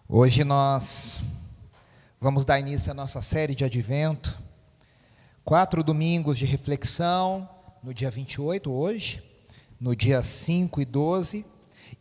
Hoje nós vamos dar início à nossa série de Advento, 4 domingos de reflexão, no dia 28 hoje, no dia 5 e 12,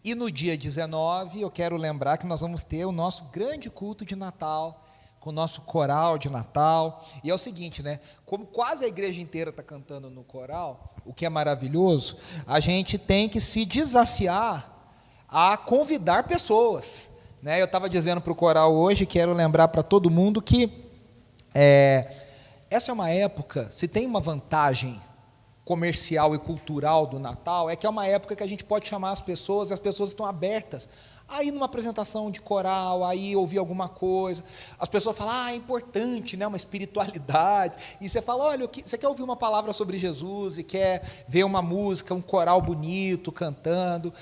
e no dia 19 eu quero lembrar que nós vamos ter o nosso grande culto de Natal, com o nosso coral de Natal, e é o seguinte, né, como quase a igreja inteira está cantando no coral, o que é maravilhoso, a gente tem que se desafiar a convidar pessoas, né? Eu estava dizendo para o coral hoje, quero lembrar para todo mundo que essa é uma época, se tem uma vantagem comercial e cultural do Natal, é que é uma época que a gente pode chamar as pessoas estão abertas a ir numa apresentação de coral, a ir ouvir alguma coisa, as pessoas falam, é importante, né, uma espiritualidade, e você fala, olha, você quer ouvir uma palavra sobre Jesus, e quer ver uma música, um coral bonito, cantando,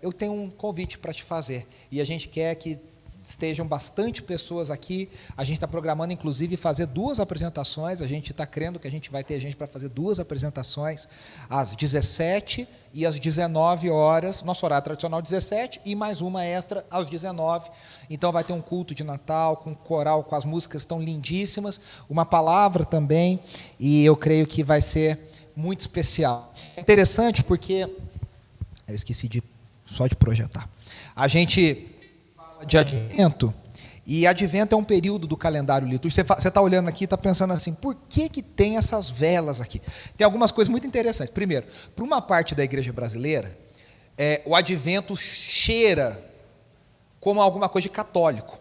eu tenho um convite para te fazer, e a gente quer que estejam bastante pessoas aqui, a gente está programando inclusive fazer 2 apresentações, a gente está crendo que a gente vai ter gente para fazer 2 apresentações, às 17 e às 19 horas, nosso horário tradicional 17, e mais uma extra às 19, então vai ter um culto de Natal, com coral, com as músicas tão lindíssimas, uma palavra também, e eu creio que vai ser muito especial. É interessante porque, eu esqueci só de projetar, a gente fala de Advento, e Advento é um período do calendário litúrgico, você está olhando aqui e está pensando assim, por que tem essas velas aqui? Tem algumas coisas muito interessantes. Primeiro, para uma parte da igreja brasileira, o Advento cheira como alguma coisa de católico,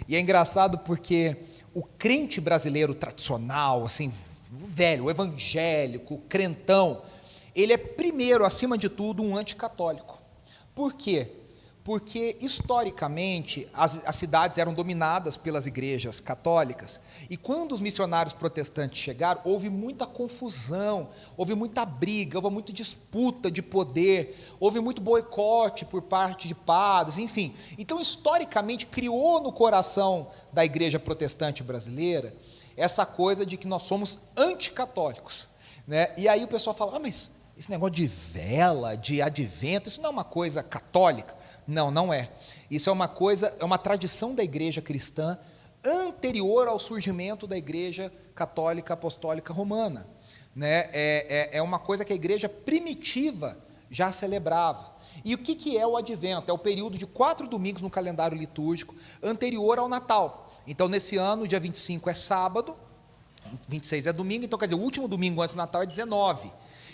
e é engraçado porque o crente brasileiro tradicional, assim, o velho, o evangélico, o crentão, ele é primeiro, acima de tudo, um anticatólico. Por quê? Porque, historicamente, as cidades eram dominadas pelas igrejas católicas, e quando os missionários protestantes chegaram, houve muita confusão, houve muita briga, houve muita disputa de poder, houve muito boicote por parte de padres, enfim. Então, historicamente, criou no coração da igreja protestante brasileira essa coisa de que nós somos anticatólicos, né? E aí o pessoal fala, mas esse negócio de vela, de advento, isso não é uma coisa católica? Não, não é. Isso é uma coisa, é uma tradição da igreja cristã anterior ao surgimento da igreja católica apostólica romana, né? É uma coisa que a igreja primitiva já celebrava. E o que é o advento? É o período de 4 domingos no calendário litúrgico anterior ao Natal. Então, nesse ano, dia 25 é sábado, 26 é domingo, então quer dizer, o último domingo antes do Natal é 19.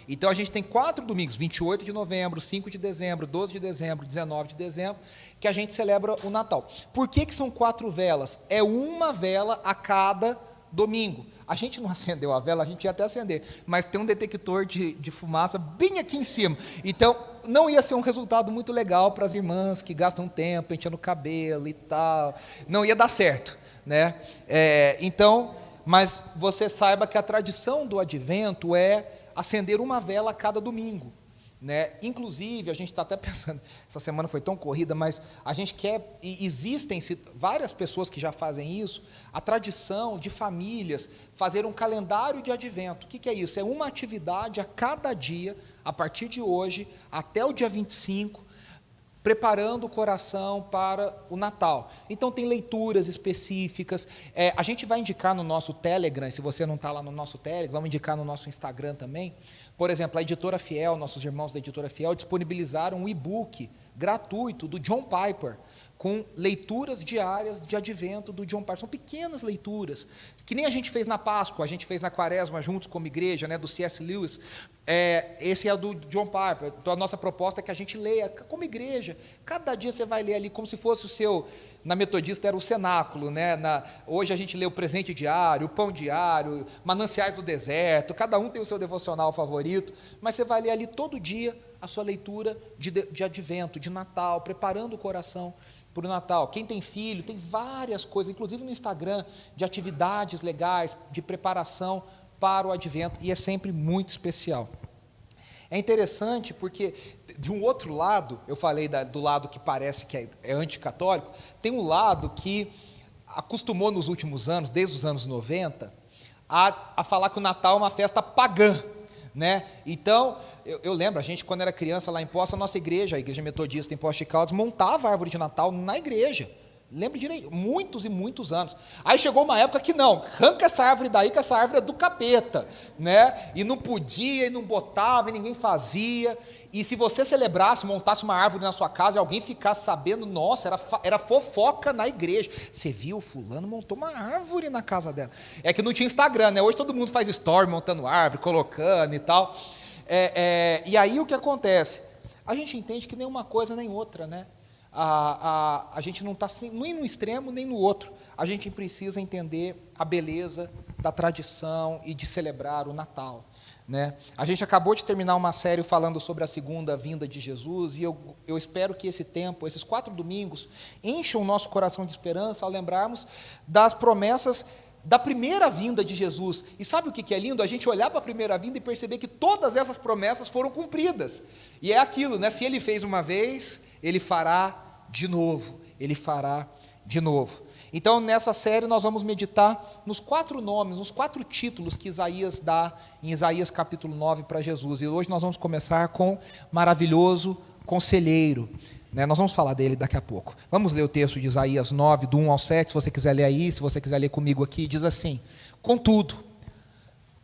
Então, a gente tem 4 domingos, 28 de novembro, 5 de dezembro, 12 de dezembro, 19 de dezembro, que a gente celebra o Natal. Por que são 4 velas? É uma vela a cada domingo. A gente não acendeu a vela, a gente ia até acender, mas tem um detector de fumaça bem aqui em cima. Então, não ia ser um resultado muito legal para as irmãs que gastam tempo penteando o cabelo e tal. Não ia dar certo, né? Então, mas você saiba que a tradição do Advento é acender uma vela a cada domingo, né? Inclusive, a gente está até pensando, essa semana foi tão corrida, mas a gente quer, e existem várias pessoas que já fazem isso, a tradição de famílias fazer um calendário de advento. O que é isso? É uma atividade a cada dia, a partir de hoje, até o dia 25, preparando o coração para o Natal. Então, tem leituras específicas, a gente vai indicar no nosso Telegram, se você não está lá no nosso Telegram, vamos indicar no nosso Instagram também. Por exemplo, a Editora Fiel, nossos irmãos da Editora Fiel, disponibilizaram um e-book gratuito do John Piper, com leituras diárias de advento do John Piper. São pequenas leituras, que nem a gente fez na Páscoa, a gente fez na Quaresma, juntos como igreja, né, do C.S. Lewis. Esse é do John Piper. Então, a nossa proposta é que a gente leia como igreja. Cada dia você vai ler ali, como se fosse o seu, na Metodista era o cenáculo, né? Hoje a gente lê o presente diário, o pão diário, mananciais do deserto, cada um tem o seu devocional favorito, mas você vai ler ali todo dia a sua leitura de advento, de Natal, preparando o coração para o Natal. Quem tem filho, tem várias coisas, inclusive no Instagram, de atividades legais, de preparação para o advento, e é sempre muito especial. É interessante porque, de um outro lado, eu falei do lado que parece que é anticatólico, tem um lado que acostumou nos últimos anos, desde os anos 90, a falar que o Natal é uma festa pagã, né? Então, eu lembro, a gente quando era criança lá em Poça, a nossa igreja, a igreja metodista em Poços de Caldas, montava a árvore de Natal na igreja. Lembro direito, muitos e muitos anos. Aí chegou uma época que não, arranca essa árvore daí, que essa árvore é do capeta, né? E não podia, e não botava, e ninguém fazia. E se você celebrasse, montasse uma árvore na sua casa, e alguém ficasse sabendo, nossa, era fofoca na igreja. Você viu, fulano montou uma árvore na casa dela. É que não tinha Instagram, né? Hoje todo mundo faz story montando árvore, colocando e tal. E aí o que acontece? A gente entende que nem uma coisa nem outra, né? A gente não está nem no extremo nem no outro. A gente precisa entender a beleza da tradição e de celebrar o Natal, né? A gente acabou de terminar uma série falando sobre a segunda vinda de Jesus, e eu espero que esse tempo, esses 4 domingos, encham o nosso coração de esperança ao lembrarmos das promessas da primeira vinda de Jesus. E sabe o que é lindo? A gente olhar para a primeira vinda e perceber que todas essas promessas foram cumpridas. E é aquilo, né? Se ele fez uma vez, ele fará de novo, ele fará de novo. Então, nessa série, nós vamos meditar nos 4 nomes, nos 4 títulos que Isaías dá em Isaías capítulo 9 para Jesus. E hoje nós vamos começar com maravilhoso conselheiro, né? Nós vamos falar dele daqui a pouco. Vamos ler o texto de Isaías 9, do 1 ao 7, se você quiser ler aí, se você quiser ler comigo aqui, diz assim: contudo,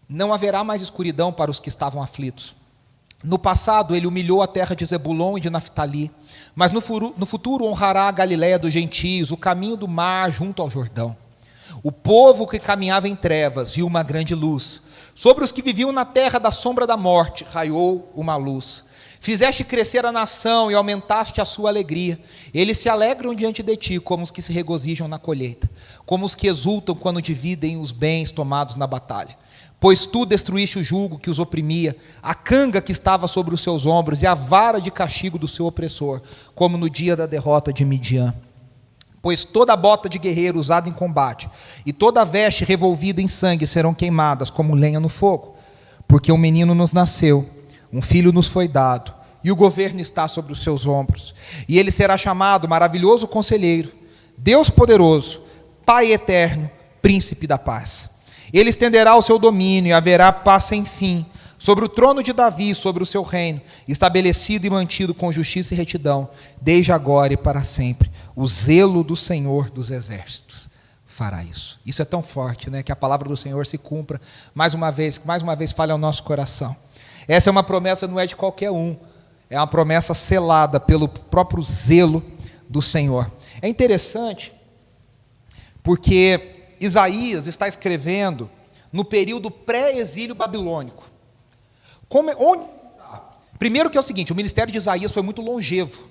não haverá mais escuridão para os que estavam aflitos. No passado, ele humilhou a terra de Zebulon e de Naftali, mas no futuro honrará a Galiléia dos gentios, o caminho do mar junto ao Jordão. O povo que caminhava em trevas viu uma grande luz. Sobre os que viviam na terra da sombra da morte, raiou uma luz. Fizeste crescer a nação e aumentaste a sua alegria. Eles se alegram diante de ti, como os que se regozijam na colheita, como os que exultam quando dividem os bens tomados na batalha. Pois tu destruíste o jugo que os oprimia, a canga que estava sobre os seus ombros e a vara de castigo do seu opressor, como no dia da derrota de Midian. Pois toda a bota de guerreiro usada em combate e toda a veste revolvida em sangue serão queimadas como lenha no fogo. Porque um menino nos nasceu, um filho nos foi dado, e o governo está sobre os seus ombros. E ele será chamado Maravilhoso Conselheiro, Deus Poderoso, Pai Eterno, Príncipe da Paz. Ele estenderá o seu domínio e haverá paz sem fim sobre o trono de Davi, sobre o seu reino, estabelecido e mantido com justiça e retidão, desde agora e para sempre. O zelo do Senhor dos Exércitos fará isso. Isso é tão forte, né? Que a palavra do Senhor se cumpra mais uma vez fale ao nosso coração. Essa é uma promessa, não é de qualquer um, é uma promessa selada pelo próprio zelo do Senhor. É interessante, porque Isaías está escrevendo no período pré-exílio babilônico. Primeiro que é o seguinte, o ministério de Isaías foi muito longevo.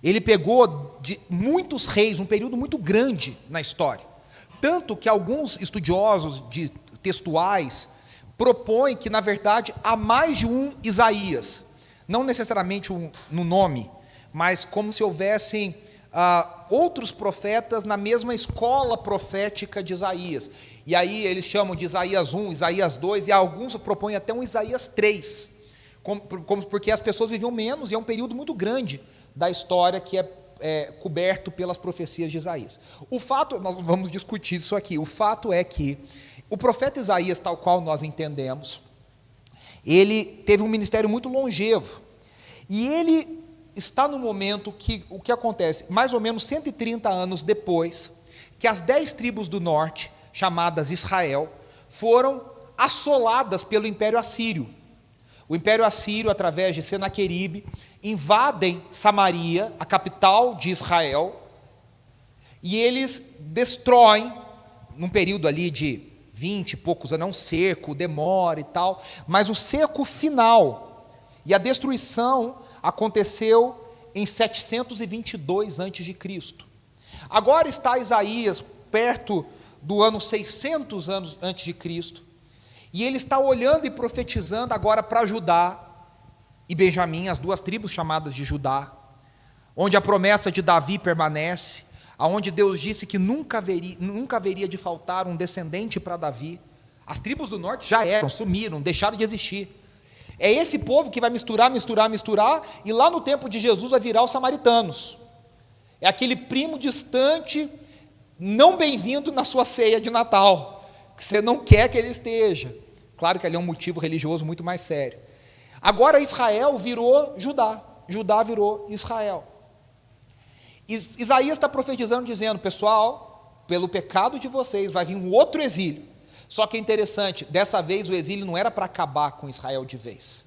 Ele pegou de muitos reis, um período muito grande na história. Tanto que alguns estudiosos textuais propõem que, na verdade, há mais de um Isaías. Não necessariamente no nome, mas como se houvessem outros profetas na mesma escola profética de Isaías. E aí eles chamam de Isaías 1, Isaías 2, e alguns propõem até um Isaías 3, porque as pessoas viviam menos, e é um período muito grande da história que é coberto pelas profecias de Isaías. Nós vamos discutir isso aqui, o fato é que o profeta Isaías, tal qual nós entendemos, ele teve um ministério muito longevo, e ele está no momento que o que acontece, mais ou menos 130 anos depois, que as 10 tribos do norte, chamadas Israel, foram assoladas pelo Império Assírio. O Império Assírio, através de Senaqueribe, invadem Samaria, a capital de Israel, e eles destroem, num período ali de 20 e poucos anos, um cerco, demora e tal, mas o cerco final e a destruição aconteceu em 722 a.C. Agora está Isaías perto do ano 600 anos antes de Cristo, e ele está olhando e profetizando agora para Judá e Benjamim, as 2 tribos chamadas de Judá, onde a promessa de Davi permanece, aonde Deus disse que nunca haveria de faltar um descendente para Davi. As tribos do norte já eram, sumiram, deixaram de existir. É esse povo que vai misturar, e lá no tempo de Jesus vai virar os samaritanos. É aquele primo distante, não bem-vindo na sua ceia de Natal, que você não quer que ele esteja, Claro que ali é um motivo religioso muito mais sério. Agora Israel virou Judá, Judá virou Israel. Isaías está profetizando, dizendo, pessoal, pelo pecado de vocês vai vir um outro exílio. Só que é interessante, dessa vez o exílio não era para acabar com Israel de vez.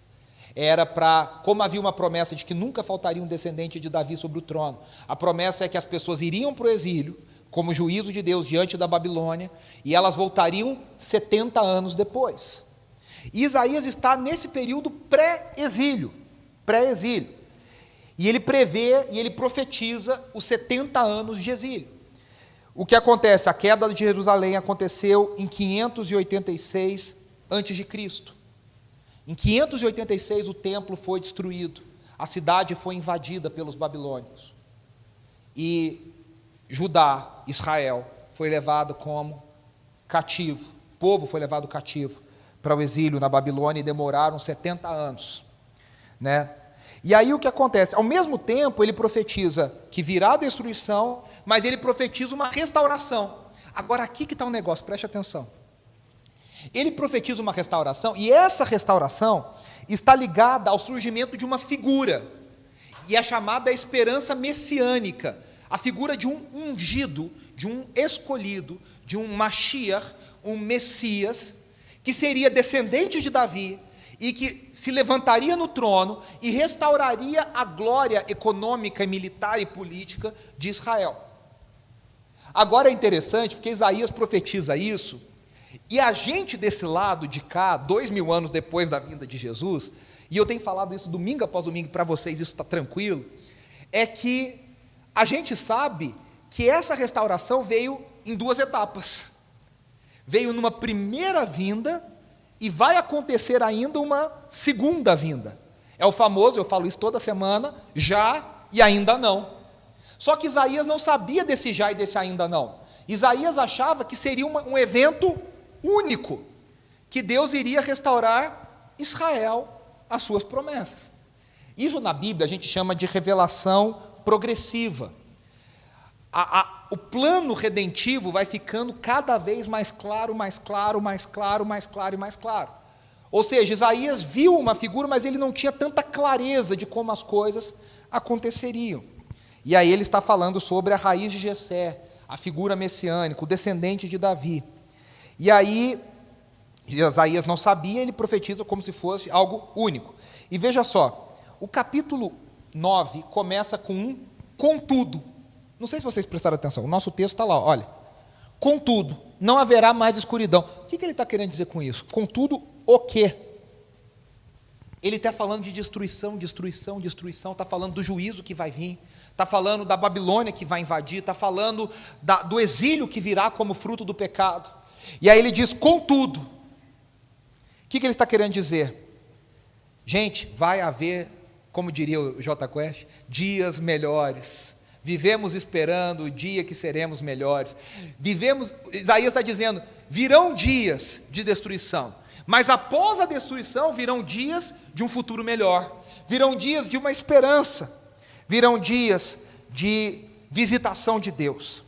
Era para, como havia uma promessa de que nunca faltaria um descendente de Davi sobre o trono, a promessa é que as pessoas iriam para o exílio, como juízo de Deus diante da Babilônia, e elas voltariam 70 anos depois. E Isaías está nesse período pré-exílio. E ele prevê e ele profetiza os 70 anos de exílio. O que acontece? A queda de Jerusalém aconteceu em 586 a.C. Em 586 o templo foi destruído, a cidade foi invadida pelos babilônios. E Judá, Israel, foi levado como cativo, o povo foi levado cativo para o exílio na Babilônia e demoraram 70 anos. Né? E aí o que acontece? Ao mesmo tempo ele profetiza que virá a destruição, mas ele profetiza uma restauração. Agora aqui que está o negócio, preste atenção. Ele profetiza uma restauração, e essa restauração está ligada ao surgimento de uma figura, e é chamada a esperança messiânica, a figura de um ungido, de um escolhido, de um Mashiach, um Messias, que seria descendente de Davi, e que se levantaria no trono e restauraria a glória econômica, militar e política de Israel. Agora é interessante, porque Isaías profetiza isso, e a gente desse lado de cá, 2000 anos depois da vinda de Jesus, e eu tenho falado isso domingo após domingo para vocês, isso está tranquilo, é que a gente sabe que essa restauração veio em duas etapas. Veio numa primeira vinda e vai acontecer ainda uma segunda vinda. É o famoso, eu falo isso toda semana, já e ainda não. Só que Isaías não sabia desse já e desse ainda não. Isaías achava que seria um evento único, que Deus iria restaurar Israel às suas promessas. Isso na Bíblia a gente chama de revelação progressiva. O plano redentivo vai ficando cada vez mais claro, mais claro, mais claro, mais claro e mais claro. Ou seja, Isaías viu uma figura, mas ele não tinha tanta clareza de como as coisas aconteceriam. E aí ele está falando sobre a raiz de Jessé, a figura messiânica, o descendente de Davi. E aí, Isaías não sabia, ele profetiza como se fosse algo único. E veja só, o capítulo 9 começa com um contudo. Não sei se vocês prestaram atenção, o nosso texto está lá, olha. Contudo, não haverá mais escuridão. O que ele está querendo dizer com isso? Contudo, o quê? Ele está falando de destruição, destruição, destruição, está falando do juízo que vai vir, está falando da Babilônia que vai invadir, está falando do exílio que virá como fruto do pecado. E aí ele diz, contudo. O que ele está querendo dizer? Gente, vai haver, como diria o J Quest, dias melhores. Vivemos esperando o dia que seremos melhores. Isaías está dizendo, virão dias de destruição, mas após a destruição virão dias de um futuro melhor, virão dias de uma esperança, virão dias de visitação de Deus.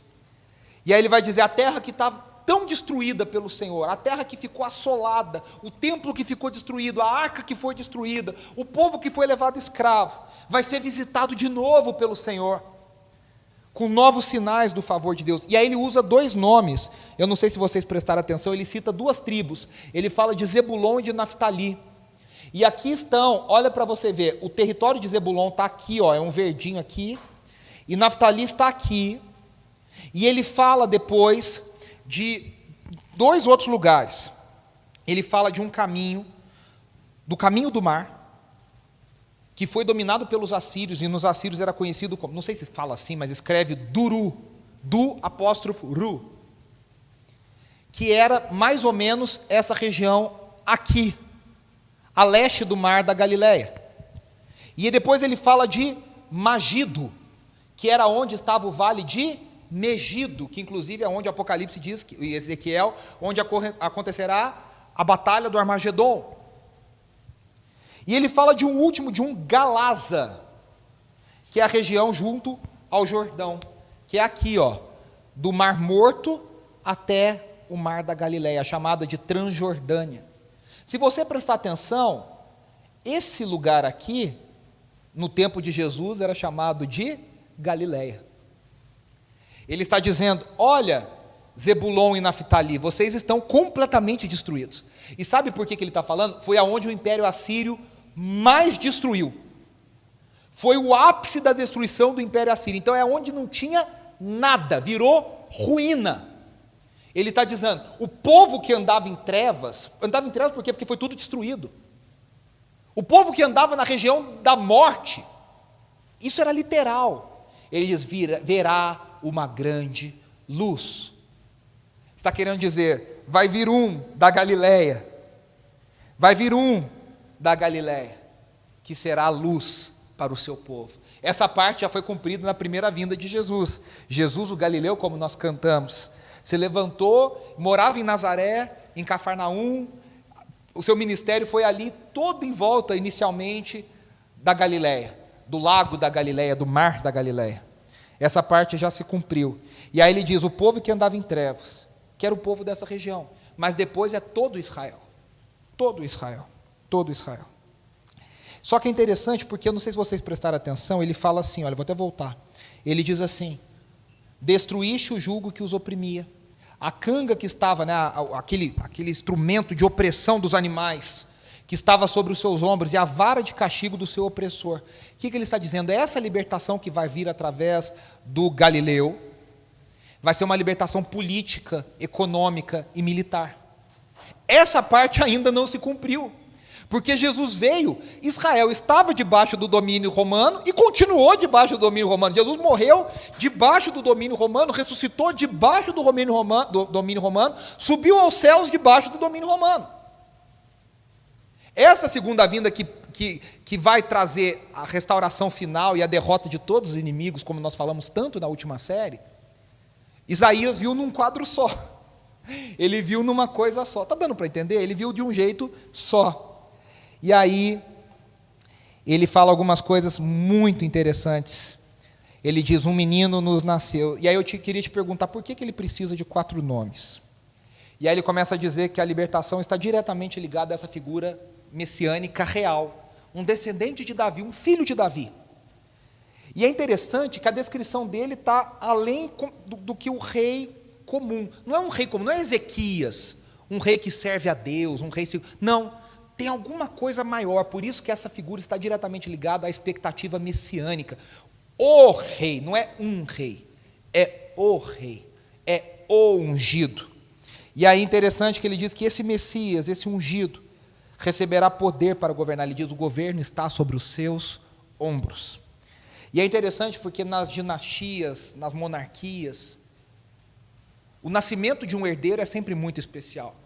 E aí ele vai dizer, a terra que estava tão destruída pelo Senhor, a terra que ficou assolada, o templo que ficou destruído, a arca que foi destruída, o povo que foi levado escravo, vai ser visitado de novo pelo Senhor, com novos sinais do favor de Deus. E aí ele usa dois nomes, eu não sei se vocês prestaram atenção, ele cita duas tribos, ele fala de Zebulon e de Naftali. E aqui estão, olha para você ver, o território de Zebulon está aqui, ó, é um verdinho aqui, e Naftali está aqui, e ele fala depois de dois outros lugares. Ele fala de um caminho, do caminho do mar, que foi dominado pelos assírios, e nos assírios era conhecido como, não sei se fala assim, mas escreve Duru, Du', que era mais ou menos essa região aqui, a leste do mar da Galileia. E depois ele fala de Magido, que era onde estava o vale de Megido, que inclusive é onde o Apocalipse diz, e Ezequiel, onde acontecerá a batalha do Armagedon. E ele fala de um último, de um Galaza, que é a região junto ao Jordão, que é aqui, ó, do Mar Morto até o Mar da Galileia, chamada de Transjordânia. Se você prestar atenção, esse lugar aqui, no tempo de Jesus, era chamado de Galileia. Ele está dizendo: olha, Zebulon e Naftali, vocês estão completamente destruídos. E sabe por que ele está falando? Foi aonde o Império Assírio mais destruiu. Foi o ápice da destruição do Império Assírio. Então é onde não tinha nada, virou ruína. Ele está dizendo, o povo que andava em trevas por quê? Porque foi tudo destruído. O povo que andava na região da morte, isso era literal. Ele diz, verá uma grande luz. Está querendo dizer, vai vir um da Galileia, que será a luz para o seu povo. Essa parte já foi cumprida na primeira vinda de Jesus. Jesus, o Galileu, como nós cantamos, se levantou, morava em Nazaré, em Cafarnaum, o seu ministério foi ali, todo em volta, inicialmente, da Galileia, do lago da Galileia, do mar da Galileia. Essa parte já se cumpriu. E aí ele diz, o povo que andava em trevas, que era o povo dessa região, mas depois é todo Israel. Todo Israel. Todo Israel. Só que é interessante, porque eu não sei se vocês prestaram atenção, ele fala assim, olha, vou até voltar. Ele diz assim, destruíste o jugo que os oprimia, a canga que estava, né, aquele instrumento de opressão dos animais, que estava sobre os seus ombros, e a vara de castigo do seu opressor. O que ele está dizendo? É essa libertação que vai vir através do Galileu, vai ser uma libertação política, econômica e militar. Essa parte ainda não se cumpriu, porque Jesus veio, Israel estava debaixo do domínio romano e continuou debaixo do domínio romano. Jesus morreu debaixo do domínio romano, ressuscitou debaixo do domínio romano, subiu aos céus debaixo do domínio romano. Essa segunda vinda que vai trazer a restauração final e a derrota de todos os inimigos, como nós falamos tanto na última série, Isaías viu num quadro só. Ele viu numa coisa só. Está dando para entender? Ele viu de um jeito só. E aí, ele fala algumas coisas muito interessantes. Ele diz, um menino nos nasceu. E aí eu queria te perguntar, por que ele precisa de 4 nomes? E aí ele começa a dizer que a libertação está diretamente ligada a essa figura messiânica real. Um descendente de Davi, um filho de Davi. E é interessante que a descrição dele está além do que o rei comum. Não é um rei comum, não é Ezequias, um rei que serve a Deus, um rei... Não. Tem alguma coisa maior, por isso que essa figura está diretamente ligada à expectativa messiânica. O rei, não é um rei, é o rei, é o ungido. E aí é interessante que ele diz que esse Messias, esse ungido, receberá poder para governar. Ele diz, o governo está sobre os seus ombros. E é interessante porque nas dinastias, nas monarquias, o nascimento de um herdeiro é sempre muito especial.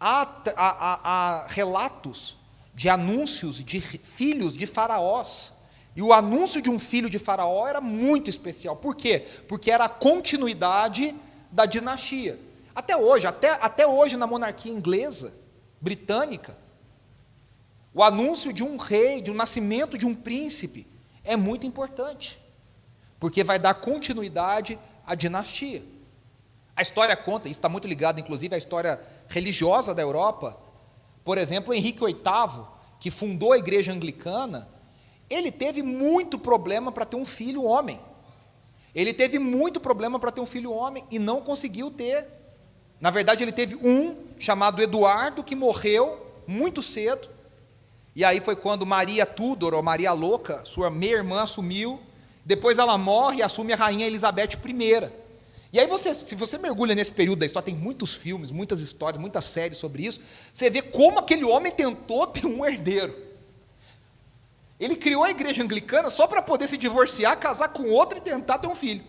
Há relatos de anúncios de filhos de faraós, e o anúncio de um filho de faraó era muito especial. Por quê? Porque era a continuidade da dinastia. Até hoje na monarquia inglesa, britânica, o anúncio de um rei, de um nascimento de um príncipe, é muito importante, porque vai dar continuidade à dinastia. A história conta, isso está muito ligado, inclusive, à história religiosa da Europa. Por exemplo, Henrique VIII, que fundou a igreja anglicana, ele teve muito problema para ter um filho homem. E não conseguiu ter. Na verdade, ele teve um, chamado Eduardo, que morreu muito cedo. E aí foi quando Maria Tudor, ou Maria Louca, sua meia-irmã, assumiu. Depois ela morre e assume a rainha Elizabeth I. E aí, se você mergulha nesse período da história, tem muitos filmes, muitas histórias, muitas séries sobre isso, você vê como aquele homem tentou ter um herdeiro. Ele criou a igreja anglicana só para poder se divorciar, casar com outra e tentar ter um filho.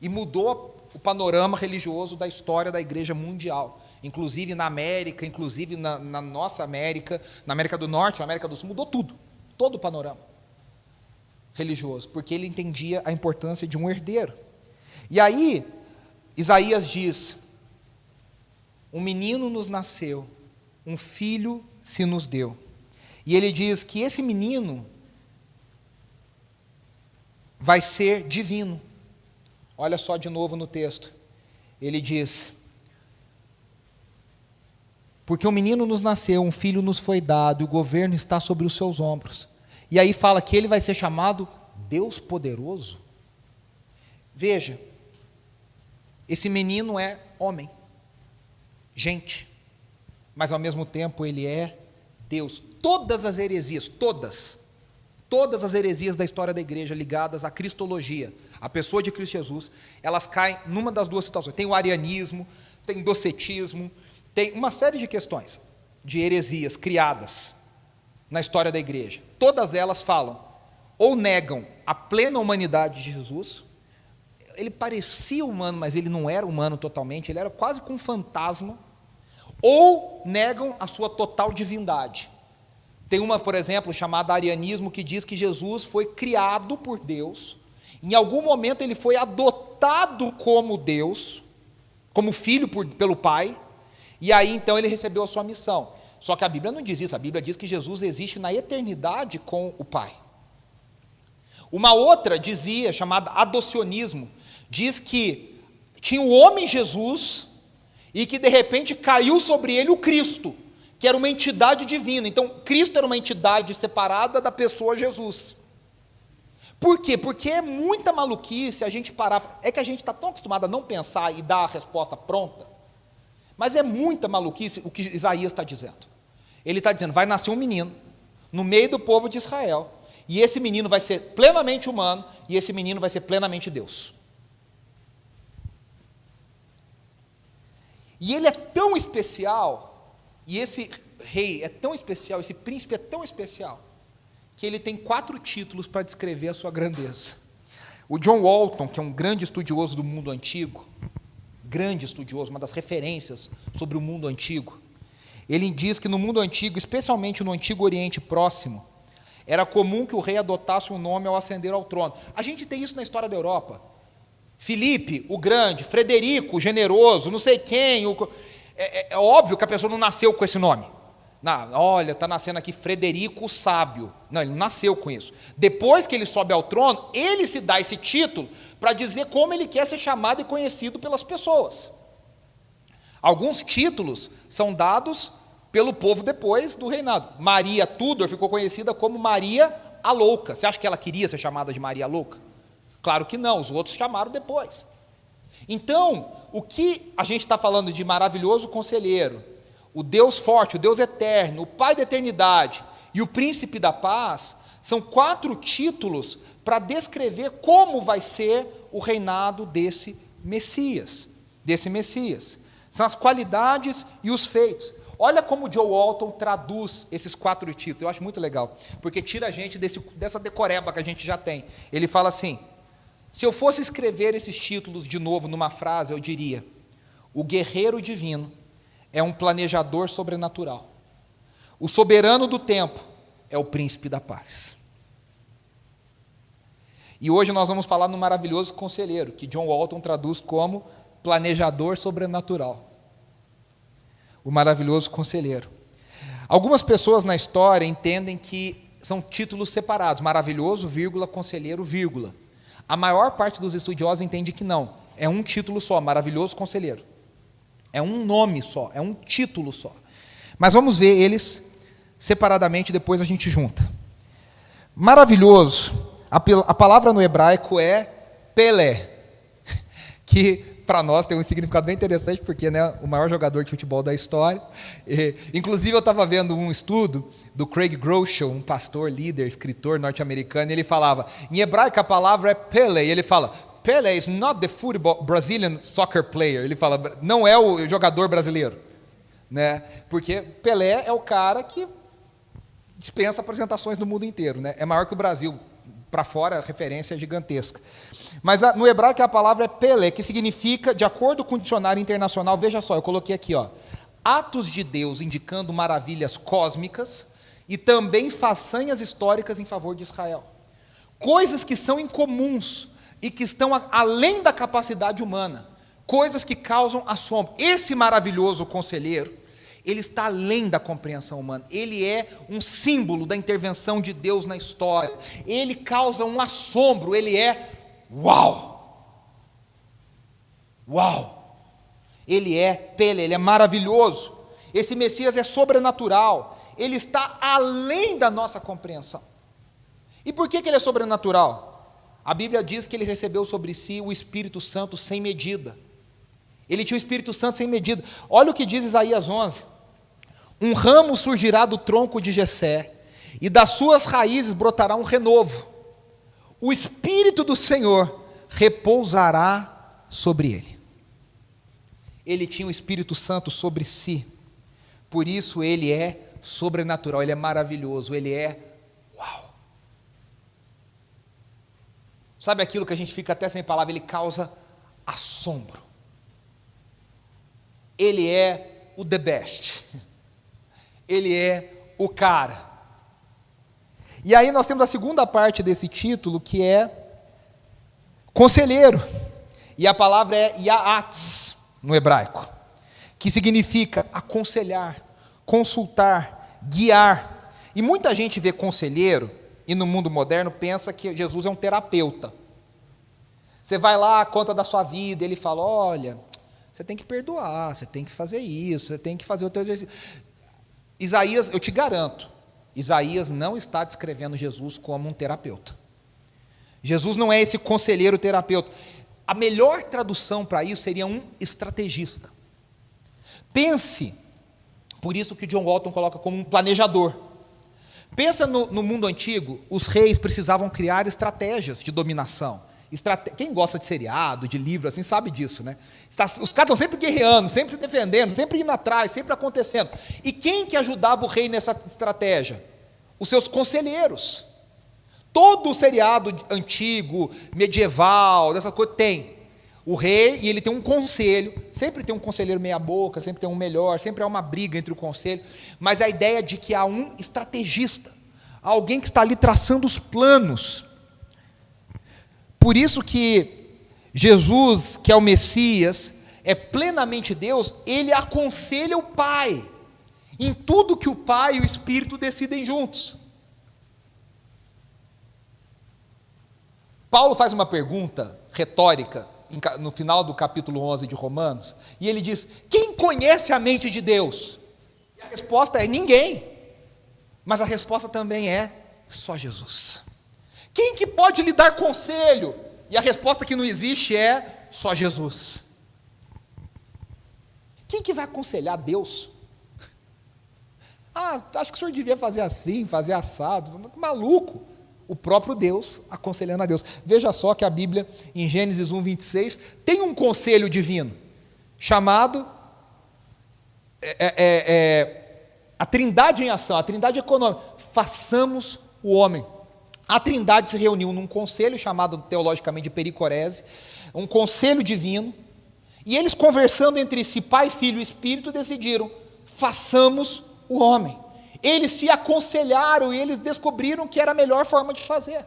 E mudou o panorama religioso da história da igreja mundial. Inclusive na América, inclusive na nossa América, na América do Norte, na América do Sul, mudou tudo. Todo o panorama religioso, porque ele entendia a importância de um herdeiro. E aí, Isaías diz, um menino nos nasceu, um filho se nos deu. E ele diz que esse menino vai ser divino. Olha só de novo no texto. Ele diz, Porque um menino nos nasceu, um filho nos foi dado, e o governo está sobre os seus ombros. E aí fala que ele vai ser chamado Deus Poderoso. Veja, esse menino é homem, gente, mas ao mesmo tempo ele é Deus. Todas as heresias, todas as heresias da história da igreja ligadas à cristologia, à pessoa de Cristo Jesus, elas caem numa das duas situações. Tem o arianismo, tem docetismo, tem uma série de questões, de heresias criadas na história da igreja. Todas elas falam, ou negam a plena humanidade de Jesus. Ele parecia humano, mas ele não era humano totalmente, ele era quase como um fantasma. Ou negam a sua total divindade. Tem uma, por exemplo, chamada arianismo, que diz que Jesus foi criado por Deus, em algum momento ele foi adotado como Deus, como filho pelo Pai, e aí então ele recebeu a sua missão. Só que a Bíblia não diz isso, a Bíblia diz que Jesus existe na eternidade com o Pai. Uma outra dizia, chamada adocionismo, diz que tinha o homem Jesus, e que de repente caiu sobre ele o Cristo, que era uma entidade divina. Então, Cristo era uma entidade separada da pessoa Jesus. Por quê? Porque é muita maluquice a gente parar. É que a gente está tão acostumado a não pensar e dar a resposta pronta, mas é muita maluquice o que Isaías está dizendo. Ele está dizendo, vai nascer um menino, no meio do povo de Israel, e esse menino vai ser plenamente humano, e esse menino vai ser plenamente Deus. E ele é tão especial, e esse rei é tão especial, esse príncipe é tão especial, que ele tem 4 títulos para descrever a sua grandeza. O John Walton, que é um grande estudioso do mundo antigo, grande estudioso, uma das referências sobre o mundo antigo, ele diz que no mundo antigo, especialmente no Antigo Oriente Próximo, era comum que o rei adotasse um nome ao ascender ao trono. A gente tem isso na história da Europa. Filipe, o grande, Frederico, o generoso, não sei quem. É óbvio que a pessoa não nasceu com esse nome. Não, olha, está nascendo aqui Frederico o Sábio. Não, ele não nasceu com isso. Depois que ele sobe ao trono, ele se dá esse título para dizer como ele quer ser chamado e conhecido pelas pessoas. Alguns títulos são dados pelo povo depois do reinado. Maria Tudor ficou conhecida como Maria a Louca. Você acha que ela queria ser chamada de Maria Louca? Claro que não, os outros chamaram depois. Então, o que a gente está falando de maravilhoso conselheiro, o Deus forte, o Deus eterno, o Pai da eternidade e o Príncipe da paz, são 4 títulos para descrever como vai ser o reinado desse Messias. São as qualidades e os feitos. Olha como o Joe Walton traduz esses 4 títulos, eu acho muito legal, porque tira a gente dessa decoreba que a gente já tem. Ele fala assim, se eu fosse escrever esses títulos de novo numa frase, eu diria, o guerreiro divino é um planejador sobrenatural. O soberano do tempo é o príncipe da paz. E hoje nós vamos falar no maravilhoso conselheiro, que John Walton traduz como planejador sobrenatural. O maravilhoso conselheiro. Algumas pessoas na história entendem que são títulos separados, maravilhoso, vírgula, conselheiro, vírgula. A maior parte dos estudiosos entende que não, é um título só, maravilhoso conselheiro. É um nome só, é um título só. Mas vamos ver eles separadamente, depois a gente junta. Maravilhoso, a palavra no hebraico é Pelé, que para nós tem um significado bem interessante, porque o maior jogador de futebol da história. Inclusive eu estava vendo um estudo do Craig Groeschel, um pastor, líder, escritor norte-americano, e ele falava, em hebraico a palavra é Pelé, e ele fala, Pelé is not the Brazilian soccer player, ele fala, não é o jogador brasileiro, né? Porque Pelé é o cara que dispensa apresentações no mundo inteiro, né? É maior que o Brasil, para fora a referência é gigantesca. Mas no hebraico a palavra é Pelé, que significa, de acordo com o dicionário internacional, veja só, eu coloquei aqui, atos de Deus indicando maravilhas cósmicas e também façanhas históricas em favor de Israel. Coisas que são incomuns e que estão além da capacidade humana, coisas que causam assombro. Esse maravilhoso conselheiro, ele está além da compreensão humana, ele é um símbolo da intervenção de Deus na história, ele causa um assombro, ele é uau! Uau! Ele é Pelé, ele é maravilhoso. Esse Messias é sobrenatural, ele está além da nossa compreensão. E por que ele é sobrenatural? A Bíblia diz que ele recebeu sobre si o Espírito Santo sem medida. Ele tinha o Espírito Santo sem medida. Olha o que diz Isaías 11. Um ramo surgirá do tronco de Jessé, e das suas raízes brotará um renovo. O Espírito do Senhor repousará sobre ele. Ele tinha o Espírito Santo sobre si. Por isso ele é sobrenatural, ele é maravilhoso, ele é uau. Sabe aquilo que a gente fica até sem palavra, ele causa assombro. Ele é o the best. Ele é o cara. E aí nós temos a segunda parte desse título, que é conselheiro. E a palavra é Yaatz, no hebraico, que significa aconselhar, consultar, guiar. E muita gente vê conselheiro, e no mundo moderno pensa que Jesus é um terapeuta. Você vai lá, conta da sua vida, ele fala, olha, você tem que perdoar, você tem que fazer isso, você tem que fazer o teu exercício. Isaías, eu te garanto, Isaías não está descrevendo Jesus como um terapeuta. Jesus não é esse conselheiro terapeuta. A melhor tradução para isso seria um estrategista. Pense, por isso que John Walton coloca como um planejador. Pensa no mundo antigo, os reis precisavam criar estratégias de dominação. Quem gosta de seriado, de livro, assim, sabe disso, né? Os caras estão sempre guerreando, sempre se defendendo, sempre indo atrás, sempre acontecendo. E quem que ajudava o rei nessa estratégia? Os seus conselheiros. Todo o seriado antigo, medieval, dessa coisa, tem o rei e ele tem um conselho, sempre tem um conselheiro meia boca, sempre tem um melhor, sempre há uma briga entre o conselho, mas a ideia de que há um estrategista, alguém que está ali traçando os planos. Por isso que Jesus, que é o Messias, é plenamente Deus, ele aconselha o Pai, em tudo que o Pai e o Espírito decidem juntos. Paulo faz uma pergunta retórica, no final do capítulo 11 de Romanos, e ele diz, quem conhece a mente de Deus? E a resposta é ninguém, mas a resposta também é só Jesus. Quem que pode lhe dar conselho? E a resposta que não existe é só Jesus. Quem que vai aconselhar Deus? Acho que o senhor devia fazer assim, fazer assado. Maluco. O próprio Deus aconselhando a Deus. Veja só que a Bíblia, em Gênesis 1, 26, tem um conselho divino, chamado a trindade em ação, a trindade econômica. Façamos o homem. A trindade se reuniu num conselho chamado teologicamente de pericorese, um conselho divino, e eles conversando entre si, Pai, Filho e Espírito, decidiram, façamos o homem. Eles se aconselharam e eles descobriram que era a melhor forma de fazer.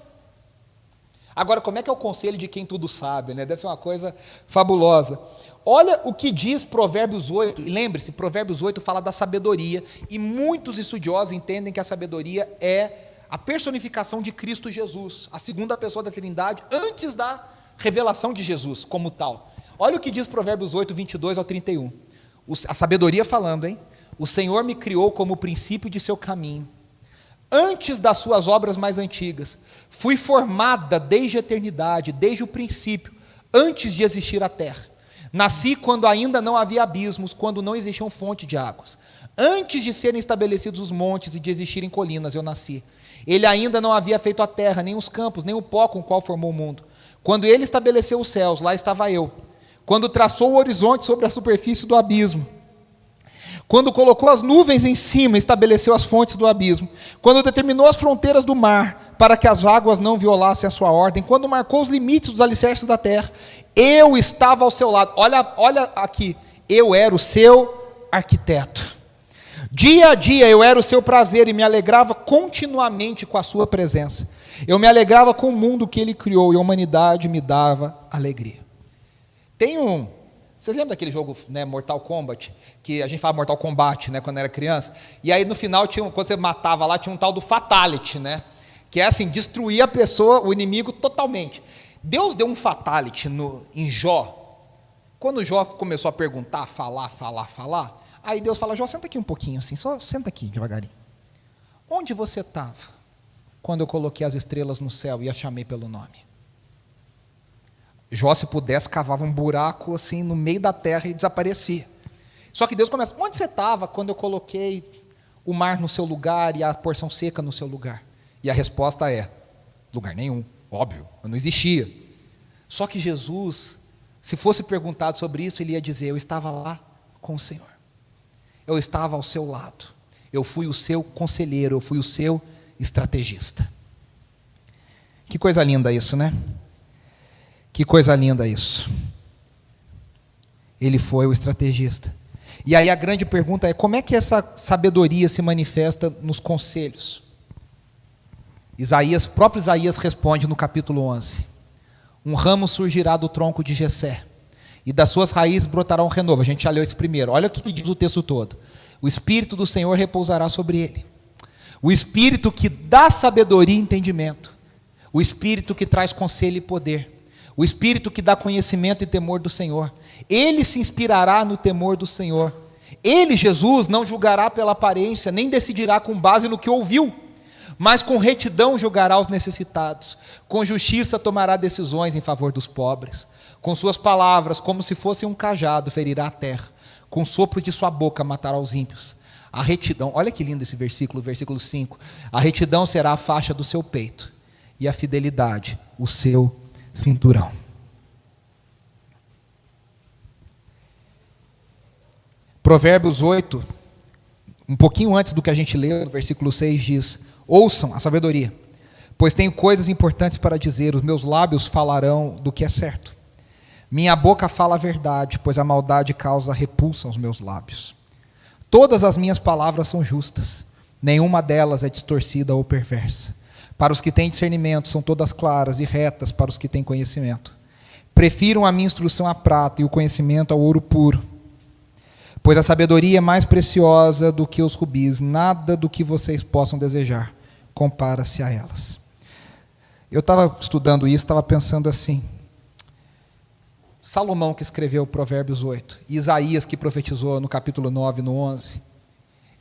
Agora, como é que é o conselho de quem tudo sabe, né? Deve ser uma coisa fabulosa. Olha o que diz Provérbios 8, e lembre-se, Provérbios 8 fala da sabedoria, e muitos estudiosos entendem que a sabedoria é a personificação de Cristo Jesus, a segunda pessoa da Trindade, antes da revelação de Jesus como tal. Olha o que diz Provérbios 8, 22 ao 31. A sabedoria falando, hein? O Senhor me criou como o princípio de seu caminho. Antes das suas obras mais antigas, fui formada desde a eternidade, desde o princípio, antes de existir a terra. Nasci quando ainda não havia abismos, quando não existiam fontes de águas. Antes de serem estabelecidos os montes e de existirem colinas, eu nasci. Ele ainda não havia feito a terra, nem os campos, nem o pó com o qual formou o mundo. Quando ele estabeleceu os céus, lá estava eu. Quando traçou o horizonte sobre a superfície do abismo. Quando colocou as nuvens em cima, estabeleceu as fontes do abismo. Quando determinou as fronteiras do mar, para que as águas não violassem a sua ordem. Quando marcou os limites dos alicerces da terra, eu estava ao seu lado. Olha aqui, eu era o seu arquiteto. Dia a dia eu era o seu prazer e me alegrava continuamente com a sua presença. Eu me alegrava com o mundo que ele criou e a humanidade me dava alegria. Vocês lembram daquele jogo, né, Mortal Kombat? Que a gente falava Mortal Kombat, né, quando era criança? E aí no final, quando você matava lá, tinha um tal do Fatality, né? Que é assim, destruir a pessoa, o inimigo totalmente. Deus deu um Fatality em Jó. Quando Jó começou a perguntar, falar, Aí Deus fala: Jó, senta aqui um pouquinho assim, só senta aqui devagarinho. Onde você estava quando eu coloquei as estrelas no céu e as chamei pelo nome? Jó, se pudesse, cavava um buraco assim no meio da terra e desaparecia. Só que Deus começa: onde você estava quando eu coloquei o mar no seu lugar e a porção seca no seu lugar? E a resposta é: lugar nenhum, óbvio, não existia. Só que Jesus, se fosse perguntado sobre isso, ele ia dizer: eu estava lá com o Senhor, eu estava ao seu lado, eu fui o seu conselheiro, eu fui o seu estrategista. Que coisa linda isso, né? Que coisa linda isso. Ele foi o estrategista. E aí a grande pergunta é: como é que essa sabedoria se manifesta nos conselhos? Próprio Isaías responde no capítulo 11: um ramo surgirá do tronco de Jessé, e das suas raízes brotará um renovo. A gente já leu esse primeiro. Olha o que diz o texto todo: o Espírito do Senhor repousará sobre ele, o Espírito que dá sabedoria e entendimento, o Espírito que traz conselho e poder, o Espírito que dá conhecimento e temor do Senhor. Ele se inspirará no temor do Senhor. Ele, Jesus, não julgará pela aparência, nem decidirá com base no que ouviu, mas com retidão julgará os necessitados, com justiça tomará decisões em favor dos pobres. Com suas palavras, como se fosse um cajado, ferirá a terra, com o sopro de sua boca matará os ímpios. A retidão, olha que lindo esse versículo, versículo 5, a retidão será a faixa do seu peito, e a fidelidade o seu cinturão. Provérbios 8, um pouquinho antes do que a gente leu, no versículo 6 diz: ouçam a sabedoria, pois tenho coisas importantes para dizer, os meus lábios falarão do que é certo. Minha boca fala a verdade, pois a maldade causa repulsa aos meus lábios. Todas as minhas palavras são justas, nenhuma delas é distorcida ou perversa. Para os que têm discernimento, são todas claras e retas para os que têm conhecimento. Prefiram a minha instrução à prata e o conhecimento ao ouro puro, pois a sabedoria é mais preciosa do que os rubis, nada do que vocês possam desejar compara-se a elas. Eu estava estudando isso, estava pensando assim: Salomão, que escreveu Provérbios 8, e Isaías, que profetizou no capítulo 9, no 11,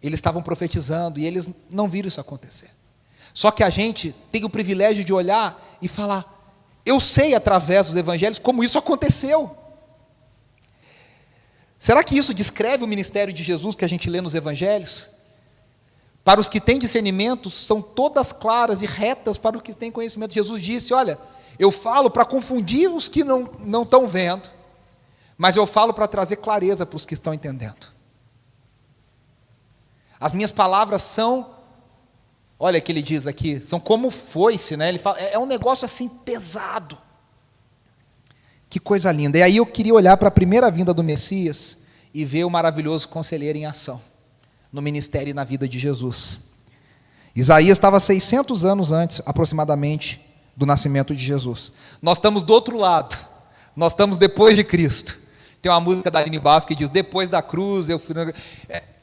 eles estavam profetizando e eles não viram isso acontecer. Só que a gente tem o privilégio de olhar e falar: eu sei através dos evangelhos como isso aconteceu. Será que isso descreve o ministério de Jesus que a gente lê nos evangelhos? Para os que têm discernimento, são todas claras e retas para os que têm conhecimento. Jesus disse: olha, eu falo para confundir os que não estão vendo, mas eu falo para trazer clareza para os que estão entendendo. As minhas palavras são, olha o que ele diz aqui, são como foice, né? Ele fala, é um negócio assim pesado. Que coisa linda. E aí eu queria olhar para a primeira vinda do Messias e ver o maravilhoso conselheiro em ação, no ministério e na vida de Jesus. Isaías estava 600 anos antes, aproximadamente, do nascimento de Jesus. Nós estamos do outro lado, nós estamos depois de Cristo. Tem uma música da Aline Basco que diz: depois da cruz, eu fui...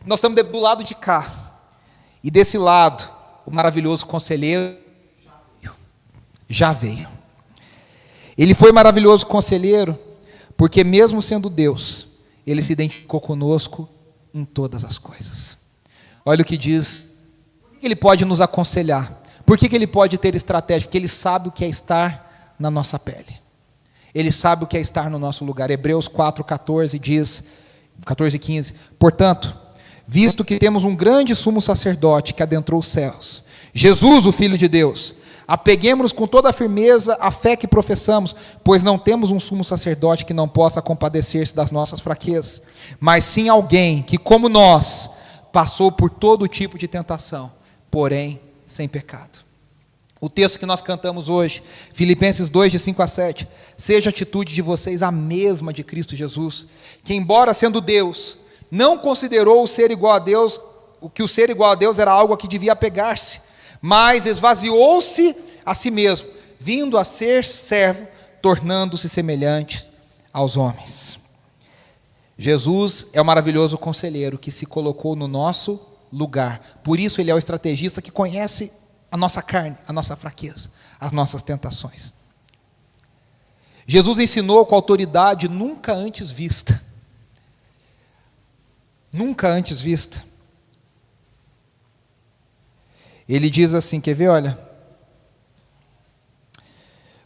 Nós estamos do lado de cá, e desse lado, o maravilhoso conselheiro já veio. Ele foi maravilhoso conselheiro, porque mesmo sendo Deus, ele se identificou conosco em todas as coisas. Olha o que diz: por que ele pode nos aconselhar? Por que ele pode ter estratégia? Porque ele sabe o que é estar na nossa pele. Ele sabe o que é estar no nosso lugar. Hebreus 4,14 diz, 14,15: portanto, visto que temos um grande sumo sacerdote que adentrou os céus, Jesus, o Filho de Deus, apeguemo-nos com toda a firmeza à fé que professamos, pois não temos um sumo sacerdote que não possa compadecer-se das nossas fraquezas, mas sim alguém que, como nós, passou por todo tipo de tentação, porém sem pecado. O texto que nós cantamos hoje, Filipenses 2, de 5 a 7, seja a atitude de vocês a mesma de Cristo Jesus, que embora sendo Deus, não considerou o ser igual a Deus, que o ser igual a Deus era algo a que devia apegar-se, mas esvaziou-se a si mesmo, vindo a ser servo, tornando-se semelhante aos homens. Jesus é o maravilhoso conselheiro que se colocou no nosso lugar. Por isso ele é o estrategista que conhece a nossa carne, a nossa fraqueza, as nossas tentações. Jesus ensinou com autoridade nunca antes vista. nunca antes vista. Ele diz assim, quer ver, olha,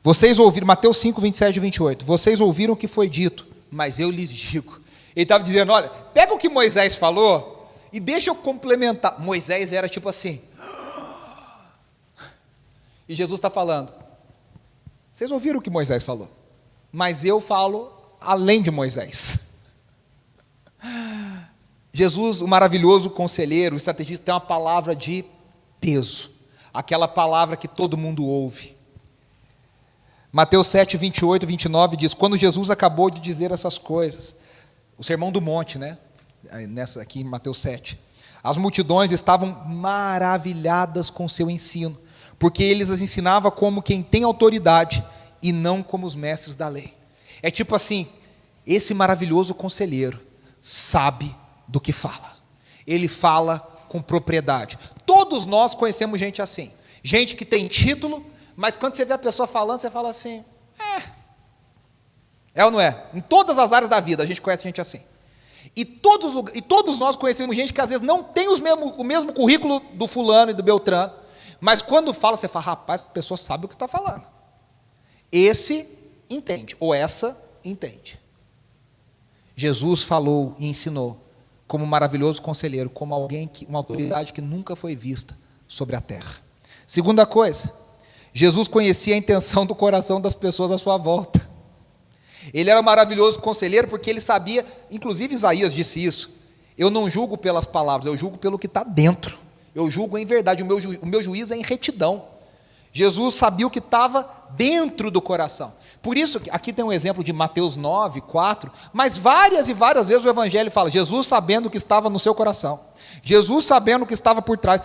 vocês ouviram, Mateus 5, 27 e 28, vocês ouviram o que foi dito, mas eu lhes digo. Ele estava dizendo, olha, pega o que Moisés falou e deixa eu complementar. Moisés era tipo assim, e Jesus está falando, vocês ouviram o que Moisés falou, mas eu falo além de Moisés. Jesus, o maravilhoso conselheiro, o estrategista, tem uma palavra de peso, aquela palavra que todo mundo ouve. Mateus 7, 28 e 29 diz, quando Jesus acabou de dizer essas coisas, o sermão do monte, né? Nessa aqui em Mateus 7, as multidões estavam maravilhadas com seu ensino, porque eles as ensinava como quem tem autoridade e não como os mestres da lei. É tipo assim, esse maravilhoso conselheiro sabe do que fala, ele fala com propriedade. Todos nós conhecemos gente assim, gente que tem título, mas quando você vê a pessoa falando, você fala assim, é ou não é? Em todas as áreas da vida a gente conhece gente assim. E todos nós conhecemos gente que às vezes não tem o mesmo currículo do fulano e do Beltrano, mas quando fala, você fala, rapaz, a pessoa sabe o que está falando. Esse entende, ou essa entende. Jesus falou e ensinou como maravilhoso conselheiro, como alguém, uma autoridade que nunca foi vista sobre a terra. Segunda coisa, Jesus conhecia a intenção do coração das pessoas à sua volta. Ele era um maravilhoso conselheiro porque ele sabia, inclusive Isaías disse isso, eu não julgo pelas palavras, eu julgo pelo que está dentro. Eu julgo em verdade, o meu juízo é em retidão. Jesus sabia o que estava dentro do coração. Por isso, aqui tem um exemplo de Mateus 9, 4, mas várias e várias vezes o Evangelho fala, Jesus sabendo o que estava no seu coração. Jesus sabendo o que estava por trás.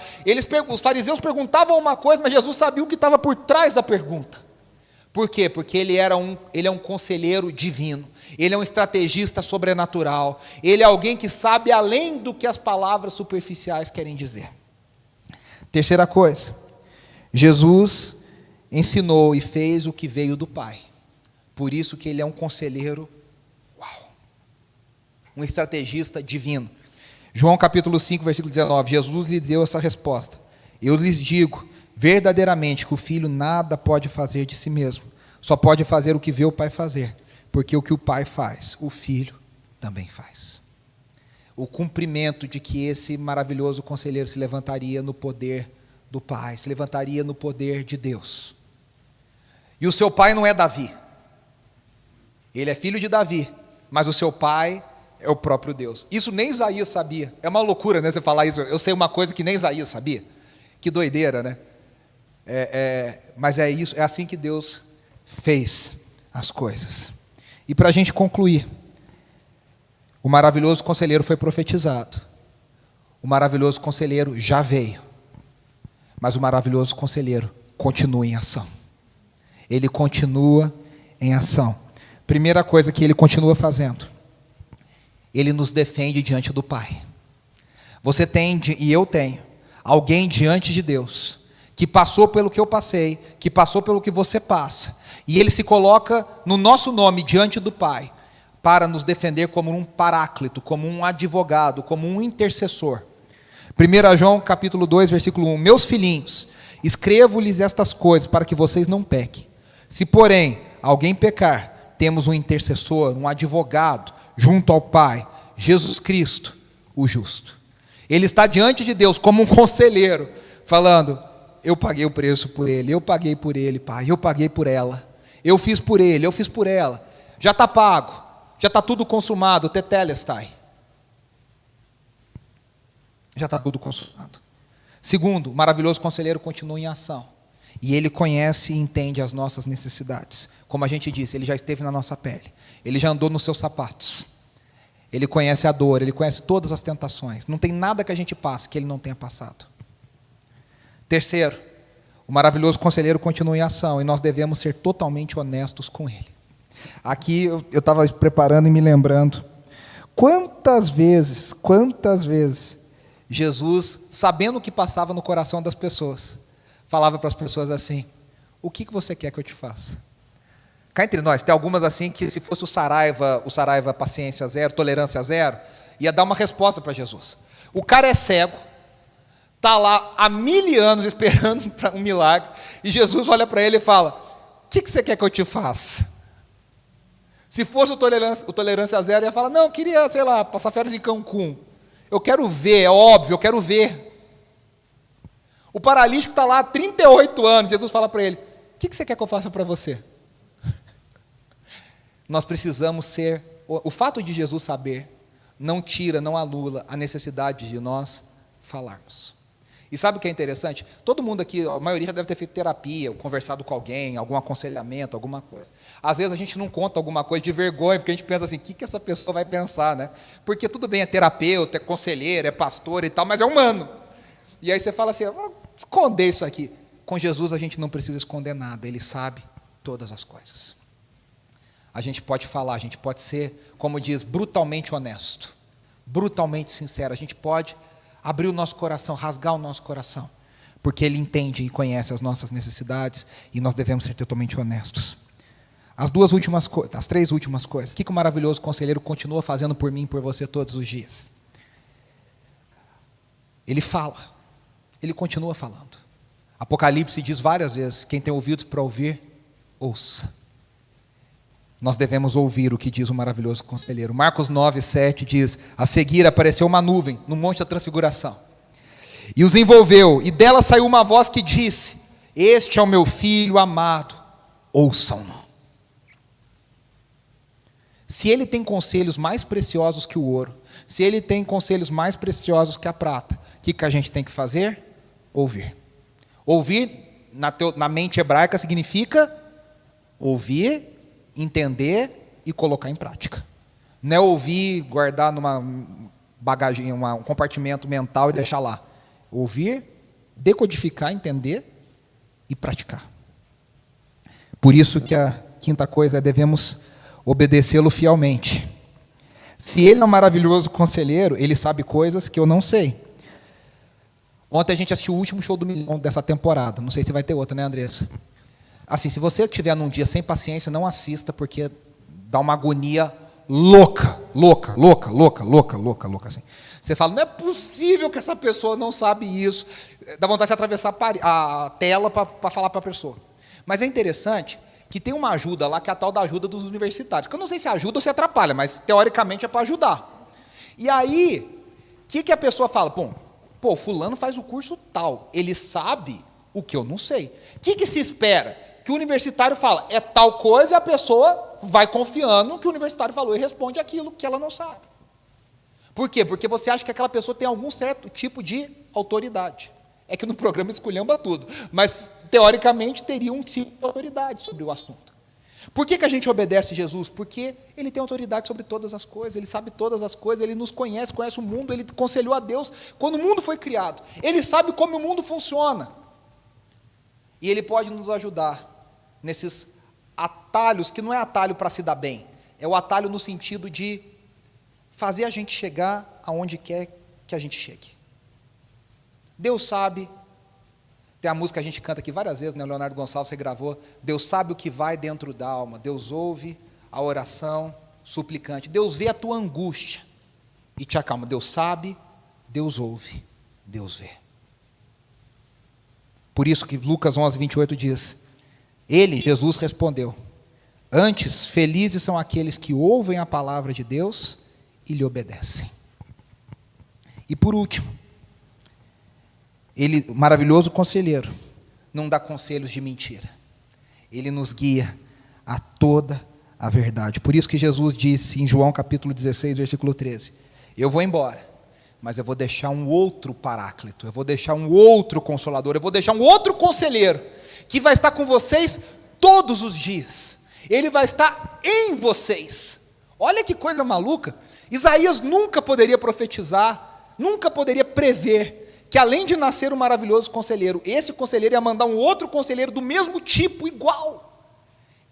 Os fariseus perguntavam uma coisa, mas Jesus sabia o que estava por trás da pergunta. Por quê? Porque ele é um conselheiro divino. Ele é um estrategista sobrenatural. Ele é alguém que sabe além do que as palavras superficiais querem dizer. Terceira coisa, Jesus ensinou e fez o que veio do Pai. Por isso que ele é um conselheiro, um estrategista divino. João capítulo 5, versículo 19, Jesus lhe deu essa resposta. Eu lhes digo, verdadeiramente, que o Filho nada pode fazer de si mesmo. Só pode fazer o que vê o Pai fazer. Porque o que o Pai faz, o Filho também faz. O cumprimento de que esse maravilhoso conselheiro se levantaria no poder do Pai, se levantaria no poder de Deus. E o seu pai não é Davi. Ele é filho de Davi, mas o seu pai é o próprio Deus. Isso nem Isaías sabia. É uma loucura, né, você falar isso. Eu sei uma coisa que nem Isaías sabia. Que doideira, né? Mas é isso, é assim que Deus fez as coisas. E para a gente concluir, o maravilhoso conselheiro foi profetizado. O maravilhoso conselheiro já veio. Mas o maravilhoso conselheiro continua em ação. Ele continua em ação. Primeira coisa que ele continua fazendo, ele nos defende diante do Pai. Você tem, e eu tenho, alguém diante de Deus, que passou pelo que eu passei, que passou pelo que você passa, e ele se coloca no nosso nome diante do Pai, para nos defender como um paráclito, como um advogado, como um intercessor. 1 João capítulo 2, versículo 1, meus filhinhos, escrevo-lhes estas coisas para que vocês não pequem. Se, porém, alguém pecar, temos um intercessor, um advogado, junto ao Pai, Jesus Cristo, o justo. Ele está diante de Deus como um conselheiro, falando, eu paguei o preço por ele, eu paguei por ele, Pai, eu paguei por ela, eu fiz por ele, eu fiz por ela, já está pago, já está tudo consumado, tetelestai. Já está tudo consumado. Segundo, o maravilhoso conselheiro continua em ação. E ele conhece e entende as nossas necessidades. Como a gente disse, ele já esteve na nossa pele. Ele já andou nos seus sapatos. Ele conhece a dor, ele conhece todas as tentações. Não tem nada que a gente passe que ele não tenha passado. Terceiro, o maravilhoso conselheiro continua em ação e nós devemos ser totalmente honestos com ele. Aqui eu estava preparando e me lembrando. Quantas vezes Jesus, sabendo o que passava no coração das pessoas, falava para as pessoas assim, o que você quer que eu te faça? Cá entre nós, tem algumas assim que se fosse o Saraiva paciência zero, tolerância zero, ia dar uma resposta para Jesus. O cara é cego, está lá há 1000 anos esperando para um milagre, e Jesus olha para ele e fala: o que você quer que eu te faça? Se fosse o tolerância zero, ia falar: não, eu queria, sei lá, passar férias em Cancún. Eu quero ver, é óbvio, eu quero ver. O paralítico está lá há 38 anos, Jesus fala para ele: o que você quer que eu faça para você? Nós precisamos ser, o fato de Jesus saber, não tira, não anula a necessidade de nós falarmos. E sabe o que é interessante? Todo mundo aqui, a maioria já deve ter feito terapia, ou conversado com alguém, algum aconselhamento, alguma coisa. Às vezes a gente não conta alguma coisa de vergonha, porque a gente pensa assim: o que essa pessoa vai pensar, né? Porque tudo bem, é terapeuta, é conselheiro, é pastor e tal, mas é humano. E aí você fala assim: vou esconder isso aqui. Com Jesus a gente não precisa esconder nada, Ele sabe todas as coisas. A gente pode falar, a gente pode ser, como diz, brutalmente honesto, brutalmente sincero. A gente pode abrir o nosso coração, rasgar o nosso coração, porque Ele entende e conhece as nossas necessidades, e nós devemos ser totalmente honestos. As três últimas coisas. O que o maravilhoso conselheiro continua fazendo por mim e por você todos os dias? Ele fala, Ele continua falando. Apocalipse diz várias vezes: quem tem ouvidos para ouvir, ouça. Nós devemos ouvir o que diz o maravilhoso conselheiro. Marcos 9:7 diz: a seguir apareceu uma nuvem no monte da transfiguração, e os envolveu, e dela saiu uma voz que disse: este é o meu filho amado, ouçam-no. Se ele tem conselhos mais preciosos que o ouro, se ele tem conselhos mais preciosos que a prata, o que a gente tem que fazer? Ouvir. Ouvir, na mente hebraica, significa ouvir, entender e colocar em prática. Não é ouvir, guardar numa bagagem, um compartimento mental e deixar lá. Ouvir, decodificar, entender e praticar. Por isso que a quinta coisa é: devemos obedecê-lo fielmente. Se Ele é um maravilhoso conselheiro, Ele sabe coisas que eu não sei. Ontem a gente assistiu o último show do milhão dessa temporada. Não sei se vai ter outra, né, Andressa? Assim, se você estiver num dia sem paciência, não assista, porque dá uma agonia louca, assim. Você fala: não é possível que essa pessoa não sabe isso. Dá vontade de atravessar a tela para falar para a pessoa. Mas é interessante que tem uma ajuda lá, que é a tal da ajuda dos universitários, que eu não sei se ajuda ou se atrapalha, mas teoricamente é para ajudar. E aí, o que a pessoa fala? Pô, fulano faz o curso tal, ele sabe o que eu não sei. O que se espera? Que o universitário fala, é tal coisa, e a pessoa vai confiando no que o universitário falou e responde aquilo que ela não sabe. Por quê? Porque você acha que aquela pessoa tem algum certo tipo de autoridade. É que no programa esculhamba tudo, mas teoricamente teria um tipo de autoridade sobre o assunto. Por que a gente obedece Jesus? Porque Ele tem autoridade sobre todas as coisas, Ele sabe todas as coisas, Ele nos conhece, conhece o mundo, Ele conselhou a Deus quando o mundo foi criado. Ele sabe como o mundo funciona. E Ele pode nos ajudar nesses atalhos, que não é atalho para se dar bem, é o atalho no sentido de fazer a gente chegar aonde quer que a gente chegue. Deus sabe, tem a música que a gente canta aqui várias vezes, né? Leonardo Gonçalves, você gravou, Deus sabe o que vai dentro da alma, Deus ouve a oração suplicante, Deus vê a tua angústia e te acalma, Deus sabe, Deus ouve, Deus vê. Por isso que Lucas 11:28 diz, Ele, Jesus, respondeu, antes, felizes são aqueles que ouvem a palavra de Deus e lhe obedecem. E por último, Ele, maravilhoso conselheiro, não dá conselhos de mentira. Ele nos guia a toda a verdade. Por isso que Jesus disse em João capítulo 16, versículo 13, eu vou embora, mas eu vou deixar um outro paráclito, eu vou deixar um outro consolador, eu vou deixar um outro conselheiro, que vai estar com vocês todos os dias. Ele vai estar em vocês. Olha que coisa maluca. Isaías nunca poderia profetizar, nunca poderia prever que além de nascer um maravilhoso conselheiro, esse conselheiro ia mandar um outro conselheiro do mesmo tipo, igual,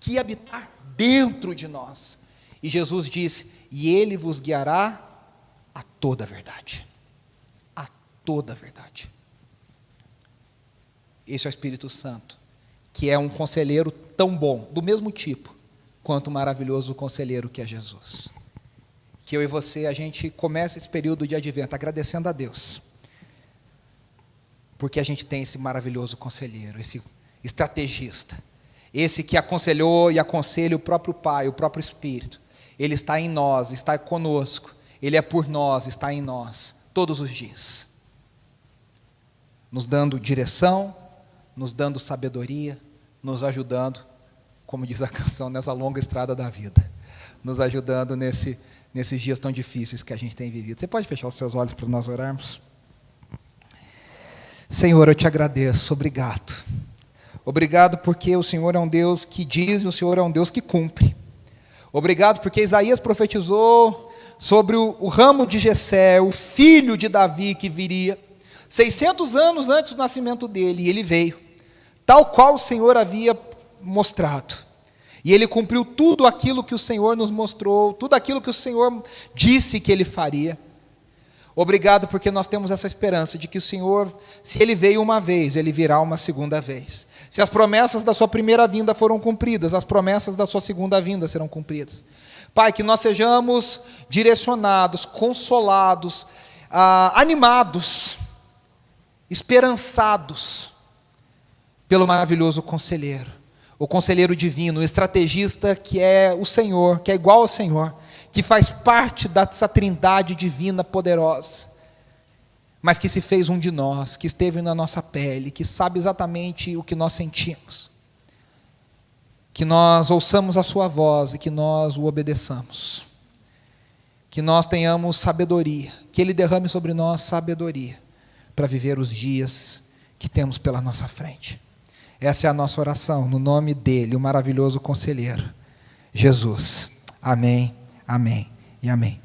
que ia habitar dentro de nós. E Jesus disse, e Ele vos guiará a toda a verdade. A toda a verdade. Esse é o Espírito Santo, que é um conselheiro tão bom, do mesmo tipo, quanto o maravilhoso conselheiro que é Jesus. que eu e você, a gente começa esse período de advento agradecendo a Deus, porque a gente tem esse maravilhoso conselheiro, esse estrategista, esse que aconselhou e aconselha o próprio Pai, o próprio Espírito. Ele está em nós, está conosco, Ele é por nós, está em nós, todos os dias, nos dando direção, nos dando sabedoria, nos ajudando, como diz a canção, nessa longa estrada da vida, nos ajudando nesses dias tão difíceis que a gente tem vivido. Você pode fechar os seus olhos para nós orarmos? Senhor, eu te agradeço, obrigado. Obrigado porque o Senhor é um Deus que diz e o Senhor é um Deus que cumpre. Obrigado porque Isaías profetizou sobre o ramo de Jessé, o filho de Davi que viria, 600 anos antes do nascimento dele, e ele veio, tal qual o Senhor havia mostrado. E ele cumpriu tudo aquilo que o Senhor nos mostrou, tudo aquilo que o Senhor disse que ele faria. Obrigado porque nós temos essa esperança de que o Senhor, se Ele veio uma vez, Ele virá uma segunda vez. Se as promessas da sua primeira vinda foram cumpridas, as promessas da sua segunda vinda serão cumpridas. Pai, que nós sejamos direcionados, consolados, animados, esperançados pelo maravilhoso conselheiro, o conselheiro divino, o estrategista que é o Senhor, que é igual ao Senhor, que faz parte dessa trindade divina poderosa, mas que se fez um de nós, que esteve na nossa pele, que sabe exatamente o que nós sentimos. Que nós ouçamos a sua voz e que nós o obedeçamos. Que nós tenhamos sabedoria, que Ele derrame sobre nós sabedoria, para viver os dias que temos pela nossa frente. Essa é a nossa oração, no nome dEle, o maravilhoso conselheiro, Jesus. Amém. Amém e amém.